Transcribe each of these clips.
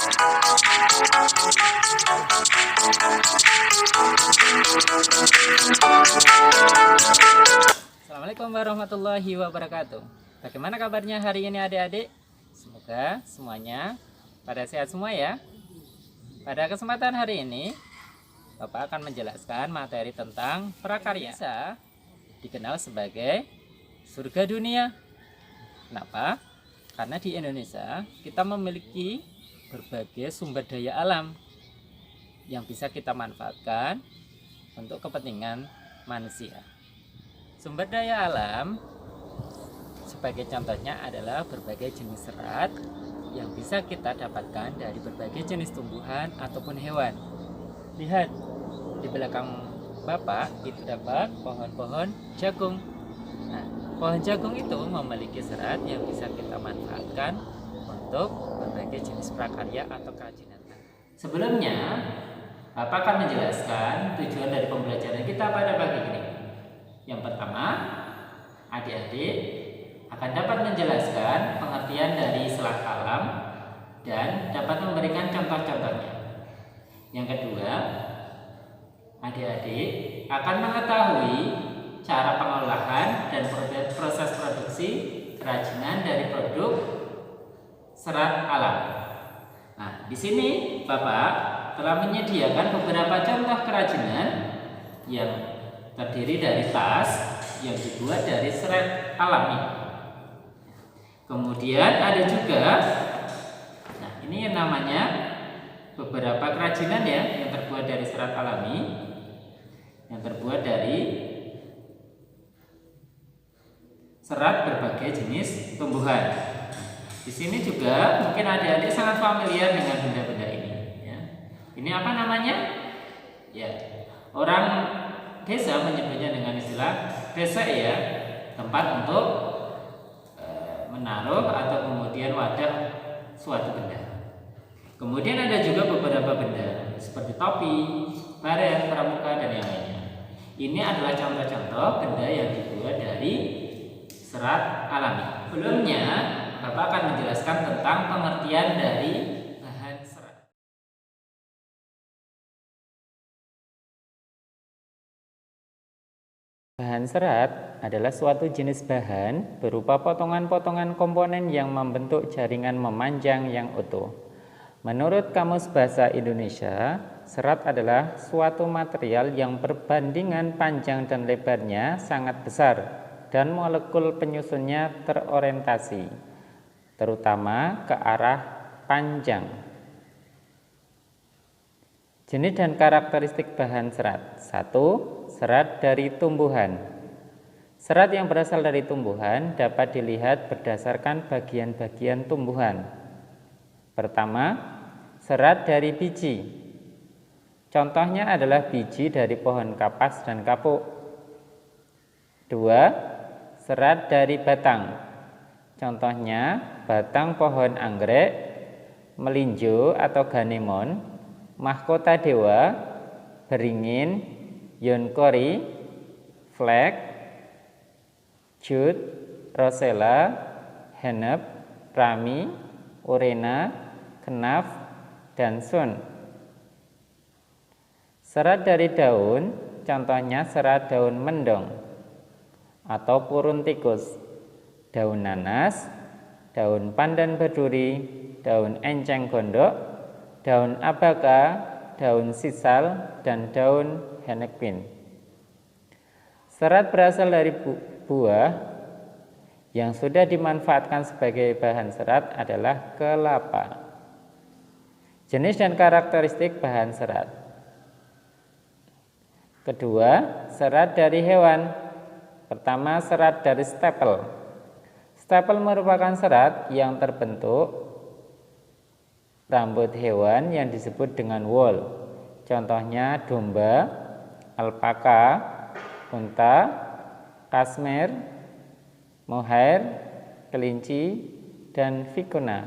Assalamualaikum warahmatullahi wabarakatuh. Bagaimana kabarnya hari ini adik-adik? Semoga semuanya pada sehat semua ya. Pada kesempatan hari ini Bapak akan menjelaskan materi tentang prakarya. Bisa dikenal sebagai surga dunia. Kenapa? Karena di Indonesia kita memiliki berbagai sumber daya alam yang bisa kita manfaatkan untuk kepentingan manusia. Sumber daya alam sebagai contohnya adalah berbagai jenis serat yang bisa kita dapatkan dari berbagai jenis tumbuhan ataupun hewan. Lihat di belakang Bapak itu dapat pohon-pohon jagung. Nah, pohon jagung itu memiliki serat yang bisa kita manfaatkan untuk berbagai jenis prakarya atau kerajinan. Sebelumnya Bapak akan menjelaskan tujuan dari pembelajaran kita pada pagi ini. Yang pertama, adik-adik akan dapat menjelaskan pengertian dari serat alam dan dapat memberikan contoh-contohnya. Yang kedua, adik-adik akan mengetahui cara pengolahan dan proses produksi kerajinan dari produk serat alam. Nah, di sini Bapak telah menyediakan beberapa contoh kerajinan yang terdiri dari tas yang dibuat dari serat alami. Kemudian ada juga, nah ini yang namanya beberapa kerajinan ya yang terbuat dari serat alami, yang terbuat dari serat berbagai jenis tumbuhan. Di sini juga mungkin adik-adik sangat familiar dengan benda-benda ini. Ya. Ini apa namanya? Ya, orang desa menyebutnya dengan istilah desa ya, tempat untuk menaruh atau kemudian wadah suatu benda. Kemudian ada juga beberapa benda seperti topi, baret, pramuka dan yang lainnya. Ini adalah contoh-contoh benda yang dibuat dari serat alami. Sebelumnya Bapak akan menjelaskan tentang pengertian dari bahan serat. Bahan serat adalah suatu jenis bahan berupa potongan-potongan komponen yang membentuk jaringan memanjang yang utuh. Menurut Kamus Bahasa Indonesia, serat adalah suatu material yang perbandingan panjang dan lebarnya sangat besar dan molekul penyusunnya terorientasi, terutama ke arah panjang. Jenis dan karakteristik bahan serat. 1. Serat dari tumbuhan. Serat yang berasal dari tumbuhan dapat dilihat berdasarkan bagian-bagian tumbuhan. Pertama, serat dari biji. Contohnya adalah biji dari pohon kapas dan kapuk. 2. Serat dari batang. Contohnya batang pohon anggrek, melinjo atau ganemon, mahkota dewa, beringin, yonkori, flek, jut, rosella, hennep, rami, urena, kenaf, dan sun. Serat dari daun, contohnya serat daun mendong atau purun tikus, daun nanas, daun pandan berduri, daun enceng gondok, daun abaka, daun sisal, dan daun henekpin. Serat berasal dari buah yang sudah dimanfaatkan sebagai bahan serat adalah kelapa. Jenis dan karakteristik bahan serat. Kedua, serat dari hewan. Pertama, serat dari stapel. Stapel merupakan serat yang terbentuk rambut hewan yang disebut dengan wool. Contohnya domba, alpaka, unta, kasmer, mohair, kelinci, dan vicuna.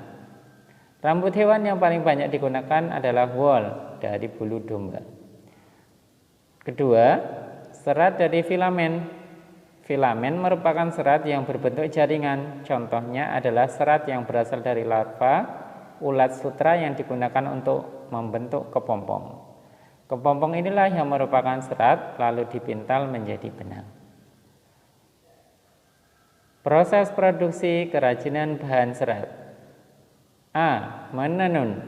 Rambut hewan yang paling banyak digunakan adalah wool dari bulu domba. Kedua, serat dari filamen. Filamen merupakan serat yang berbentuk jaringan. Contohnya adalah serat yang berasal dari larva ulat sutra yang digunakan untuk membentuk kepompong. Kepompong inilah yang merupakan serat lalu dipintal menjadi benang. Proses produksi kerajinan bahan serat. A. Menenun.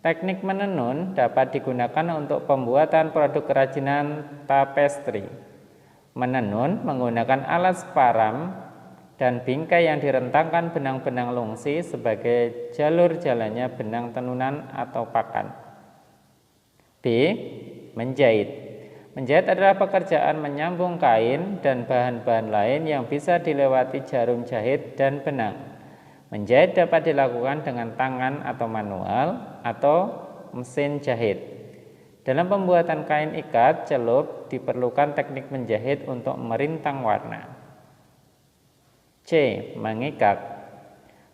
Teknik menenun dapat digunakan untuk pembuatan produk kerajinan tapestri. Menenun menggunakan alat separam dan bingkai yang direntangkan benang-benang lungsi sebagai jalur jalannya benang tenunan atau pakan. B. Menjahit. Menjahit adalah pekerjaan menyambung kain dan bahan-bahan lain yang bisa dilewati jarum jahit dan benang. Menjahit dapat dilakukan dengan tangan atau manual atau mesin jahit. Dalam pembuatan kain ikat celup diperlukan teknik menjahit untuk merintang warna. C. Mengikat.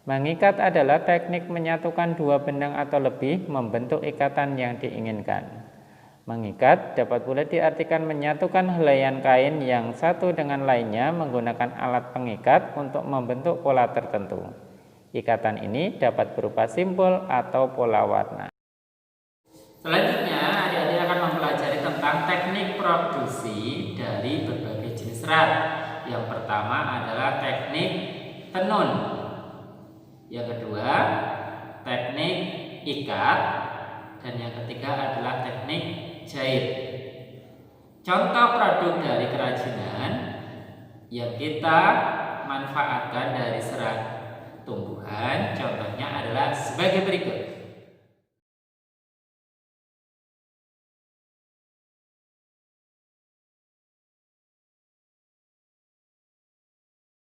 Mengikat adalah teknik menyatukan dua benang atau lebih membentuk ikatan yang diinginkan. Mengikat dapat pula diartikan menyatukan helaian kain yang satu dengan lainnya menggunakan alat pengikat untuk membentuk pola tertentu. Ikatan ini dapat berupa simpul atau pola warna. Selanjutnya, adik-adik akan mempelajari tentang teknik produksi dari berbagai jenis serat. Yang pertama adalah teknik tenun. Yang kedua, teknik ikat. Dan yang ketiga adalah teknik jahit. Contoh produk dari kerajinan yang kita manfaatkan dari serat tumbuhan, contohnya adalah sebagai berikut.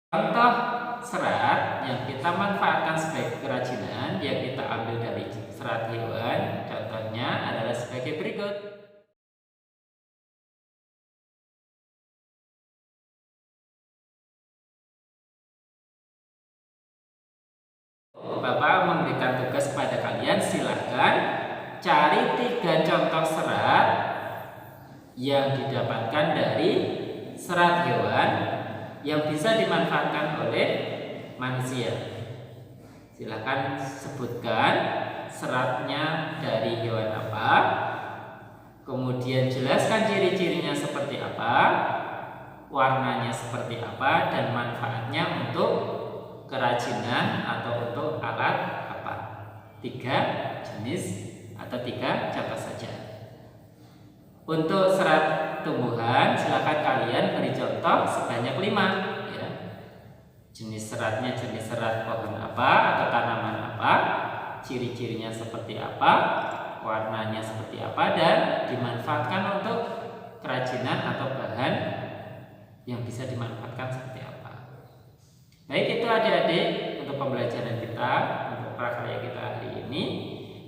Contoh serat yang kita manfaatkan sebagai kerajinan yang kita ambil dari serat hewan, contohnya adalah sebagai berikut. Bapak memberikan tugas kepada kalian, silahkan cari 3 contoh serat yang didapatkan dari serat hewan yang bisa dimanfaatkan oleh manusia. Silahkan sebutkan seratnya dari hewan apa, kemudian jelaskan ciri-cirinya seperti apa, warnanya seperti apa, dan manfaatnya untuk kerajinan atau untuk alat apa. 3 jenis atau 3 contoh saja. Untuk serat tumbuhan, silakan kalian beri contoh sebanyak 5 ya. Jenis seratnya jenis serat pohon apa atau tanaman apa, ciri-cirinya seperti apa, warnanya seperti apa, dan dimanfaatkan untuk kerajinan atau bahan yang bisa dimanfaatkan seperti apa. Baik, itu adik-adik untuk pembelajaran kita, untuk prakarya kita hari ini.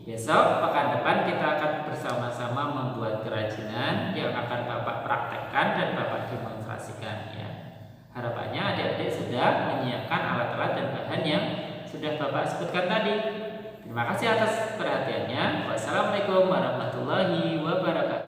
Besok pekan depan kita akan bersama-sama membuat kerajinan yang akan Bapak praktekkan dan Bapak demonstrasikan ya. Harapannya adik-adik sudah menyiapkan alat-alat dan bahan yang sudah Bapak sebutkan tadi. Terima kasih atas perhatiannya. Wassalamualaikum warahmatullahi wabarakatuh.